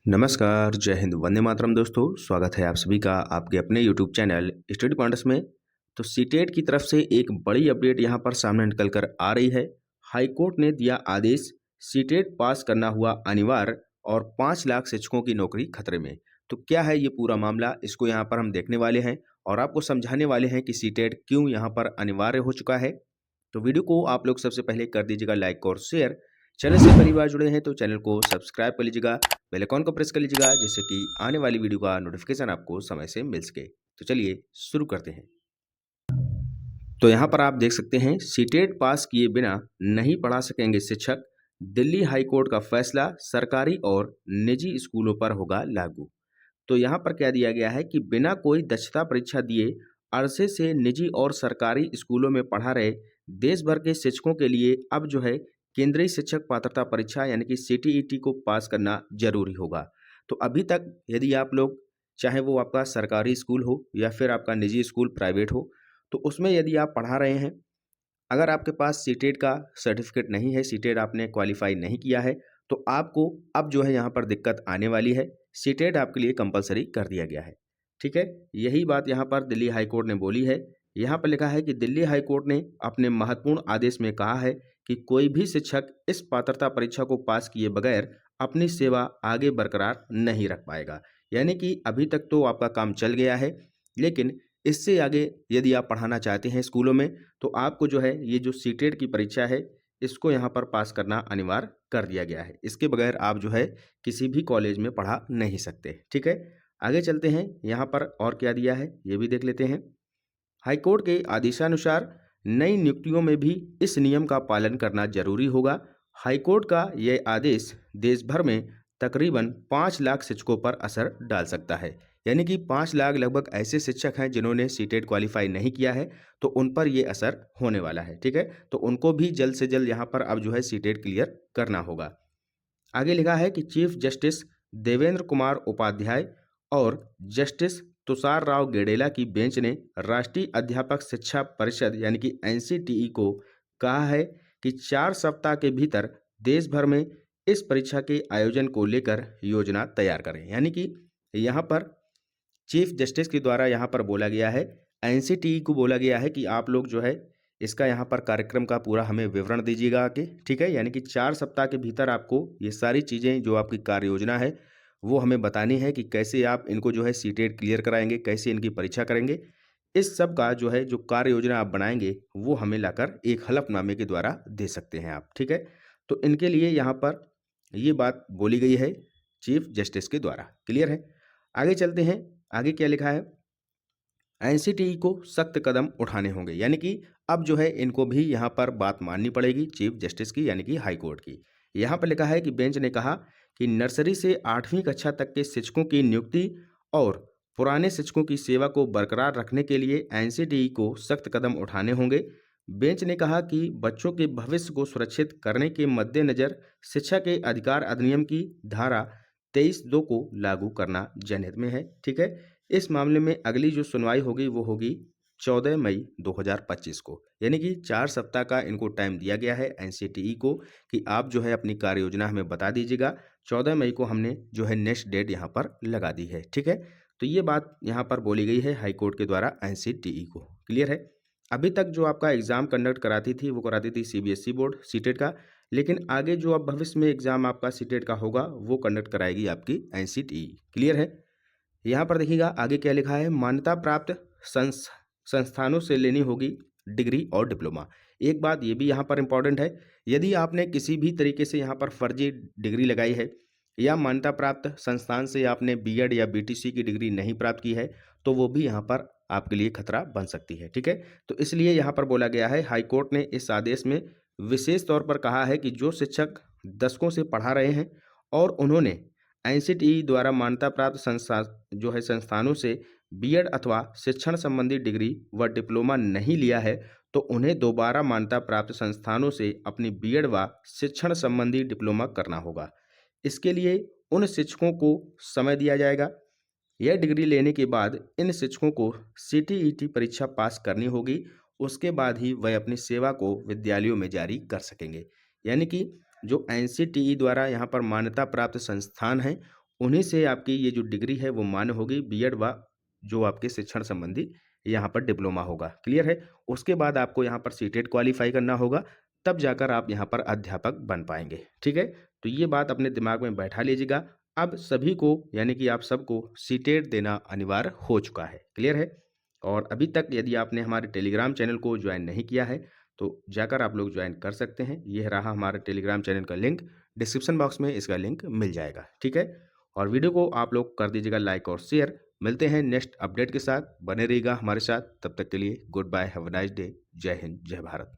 नमस्कार, जय हिंद, वंदे मातरम दोस्तों। स्वागत है आप सभी का आपके अपने यूट्यूब चैनल स्टडी पॉइंट्स में। तो सीटेट की तरफ से एक बड़ी अपडेट यहाँ पर सामने निकल कर आ रही है। हाई कोर्ट ने दिया आदेश, सीटेट पास करना हुआ अनिवार्य और 5 लाख शिक्षकों की नौकरी खतरे में। तो क्या है ये पूरा मामला, इसको यहाँ पर हम देखने वाले हैं और आपको समझाने वाले हैं कि सीटेट क्यों यहाँ पर अनिवार्य हो चुका है। तो वीडियो को आप लोग सबसे पहले कर दीजिएगा लाइक और शेयर। चैनल से पहली बार जुड़े हैं तो चैनल को सब्सक्राइब कर लीजिएगा, बेल आइकॉन को प्रेस कर लीजिएगा, जिससे कि आने वाली वीडियो का नोटिफिकेशन आपको समय से मिल सके। तो चलिए शुरू करते हैं। तो यहाँ पर आप देख सकते हैं, सीटेट पास किए बिना नहीं पढ़ा सकेंगे शिक्षक, दिल्ली हाई कोर्ट का फैसला सरकारी और निजी स्कूलों पर होगा लागू। तो यहाँ पर क्या दिया गया है कि बिना कोई दक्षता परीक्षा दिए अरसे से निजी और सरकारी स्कूलों में पढ़ा रहे देश भर के शिक्षकों के लिए अब जो है केंद्रीय शिक्षक पात्रता परीक्षा यानी कि सीटीईटी को पास करना जरूरी होगा। तो अभी तक यदि आप लोग, चाहे वो आपका सरकारी स्कूल हो या फिर आपका निजी स्कूल प्राइवेट हो, तो उसमें यदि आप पढ़ा रहे हैं, अगर आपके पास सीटेट का सर्टिफिकेट नहीं है, सीटेट आपने क्वालिफाई नहीं किया है, तो आपको अब जो है यहाँ पर दिक्कत आने वाली है। सीटेट आपके लिए कंपलसरी कर दिया गया है। ठीक है, यही बात यहाँ पर दिल्ली हाई कोर्ट ने बोली है। यहाँ पर लिखा है कि दिल्ली हाई कोर्ट ने अपने महत्वपूर्ण आदेश में कहा है कि कोई भी शिक्षक इस पात्रता परीक्षा को पास किए बगैर अपनी सेवा आगे बरकरार नहीं रख पाएगा। यानी कि अभी तक तो आपका काम चल गया है, लेकिन इससे आगे यदि आप पढ़ाना चाहते हैं स्कूलों में, तो आपको जो है ये जो सीटेट की परीक्षा है, इसको यहाँ पर पास करना अनिवार्य कर दिया गया है। इसके बगैर आप जो है किसी भी कॉलेज में पढ़ा नहीं सकते। ठीक है, आगे चलते हैं। यहाँ पर और क्या दिया है ये भी देख लेते हैं। हाईकोर्ट के आदेशानुसार नई नियुक्तियों में भी इस नियम का पालन करना जरूरी होगा। हाईकोर्ट का यह आदेश देश भर में तकरीबन 5 लाख शिक्षकों पर असर डाल सकता है। यानी कि 5 लाख लगभग ऐसे शिक्षक हैं जिन्होंने सीटेट क्वालिफाई नहीं किया है, तो उन पर यह असर होने वाला है। ठीक है, तो उनको भी जल्द से जल्द यहाँ पर अब जो है सीटेट क्लियर करना होगा। आगे लिखा है कि चीफ जस्टिस देवेंद्र कुमार उपाध्याय और जस्टिस तुषार राव गेडेला की बेंच ने राष्ट्रीय अध्यापक शिक्षा परिषद यानी कि एनसीटीई को कहा है कि 4 सप्ताह के भीतर देश भर में इस परीक्षा के आयोजन को लेकर योजना तैयार करें। यानी कि यहाँ पर चीफ जस्टिस के द्वारा यहाँ पर बोला गया है, एनसीटीई को बोला गया है कि आप लोग जो है इसका यहाँ पर कार्यक्रम का पूरा हमें विवरण दीजिएगा आके। ठीक है, यानी कि 4 सप्ताह के भीतर आपको ये सारी चीज़ें जो आपकी कार्य योजना है वो हमें बतानी है कि कैसे आप इनको जो है सीटेट क्लियर कराएंगे, कैसे इनकी परीक्षा करेंगे। इस सब का जो है जो कार्य योजना आप बनाएंगे वो हमें लाकर एक हलफनामे के द्वारा दे सकते हैं आप। ठीक है, तो इनके लिए यहाँ पर ये बात बोली गई है चीफ जस्टिस के द्वारा। क्लियर है, आगे चलते हैं। आगे क्या लिखा है, एनसीटीई को सख्त कदम उठाने होंगे। यानी कि अब जो है इनको भी यहाँ पर बात माननी पड़ेगी चीफ जस्टिस की यानी कि हाई कोर्ट की। यहाँ पर लिखा है कि बेंच ने कहा कि नर्सरी से 8वीं कक्षा तक के शिक्षकों की नियुक्ति और पुराने शिक्षकों की सेवा को बरकरार रखने के लिए एनसीटीई को सख्त कदम उठाने होंगे। बेंच ने कहा कि बच्चों के भविष्य को सुरक्षित करने के मद्देनजर शिक्षा के अधिकार अधिनियम की धारा 23(2) को लागू करना जनहित में है। ठीक है, इस मामले में अगली जो सुनवाई होगी वो होगी 14 मई 2025 को। यानी कि 4 सप्ताह का इनको टाइम दिया गया है एनसीटीई को कि आप जो है अपनी कार्य योजना हमें बता दीजिएगा। 14 मई को हमने जो है नेक्स्ट डेट यहाँ पर लगा दी है। ठीक है, तो ये बात यहाँ पर बोली गई है हाई कोर्ट के द्वारा एनसीटीई को। क्लियर है, अभी तक जो आपका एग्जाम कंडक्ट कराती थी वो कराती थी सीबीएसई बोर्ड सीटेट का, लेकिन आगे जो अब भविष्य में एग्जाम आपका सीटेट का होगा वो कंडक्ट कराएगी आपकी एनसीटीई। क्लियर है, यहाँ पर देखिएगा आगे क्या लिखा है, मान्यता प्राप्त संस्थानों से लेनी होगी डिग्री और डिप्लोमा। एक बात ये भी यहाँ पर इम्पॉर्टेंट है, यदि आपने किसी भी तरीके से यहाँ पर फर्जी डिग्री लगाई है या मान्यता प्राप्त संस्थान से आपने बीएड या बीटीसी की डिग्री नहीं प्राप्त की है, तो वो भी यहाँ पर आपके लिए खतरा बन सकती है। ठीक है, तो इसलिए यहाँ पर बोला गया है, हाईकोर्ट ने इस आदेश में विशेष तौर पर कहा है कि जो शिक्षक दशकों से पढ़ा रहे हैं और उन्होंने एनसीटीई द्वारा मान्यता प्राप्त संस्था जो है संस्थानों से बीएड अथवा शिक्षण संबंधी डिग्री व डिप्लोमा नहीं लिया है, तो उन्हें दोबारा मान्यता प्राप्त संस्थानों से अपनी बीएड व शिक्षण संबंधी डिप्लोमा करना होगा। इसके लिए उन शिक्षकों को समय दिया जाएगा। यह डिग्री लेने के बाद इन शिक्षकों को सीटीईटी परीक्षा पास करनी होगी, उसके बाद ही वह अपनी सेवा को विद्यालयों में जारी कर सकेंगे। यानी कि जो एनसीटीई द्वारा यहाँ पर मान्यता प्राप्त संस्थान हैं उन्हीं से आपकी ये जो डिग्री है वो मान्य होगी, बीएड व जो आपके शिक्षण संबंधी यहाँ पर डिप्लोमा होगा, क्लियर है? उसके बाद आपको यहाँ पर सीटेट क्वालीफाई करना होगा, तब जाकर आप यहाँ पर अध्यापक बन पाएँगे, ठीक है? तो ये बात अपने दिमाग में बैठा लीजिएगा। अब सभी को यानी कि आप सबको सीटेट देना अनिवार्य हो चुका है, क्लियर है? और अभी तक यदि आपने हमारे टेलीग्राम चैनल को ज्वाइन नहीं किया है, तो जाकर आप लोग ज्वाइन कर सकते हैं। ये रहा हमारे टेलीग्राम चैनल का लिंक, डिस्क्रिप्शन बॉक्स में इसका लिंक मिल जाएगा, ठीक है? और वीडियो को आप लोग कर दीजिएगा लाइक और शेयर। मिलते हैं नेक्स्ट अपडेट के साथ, बने रहिएगा हमारे साथ। तब तक के लिए goodbye, have a nice day. जय हिंद, जय भारत।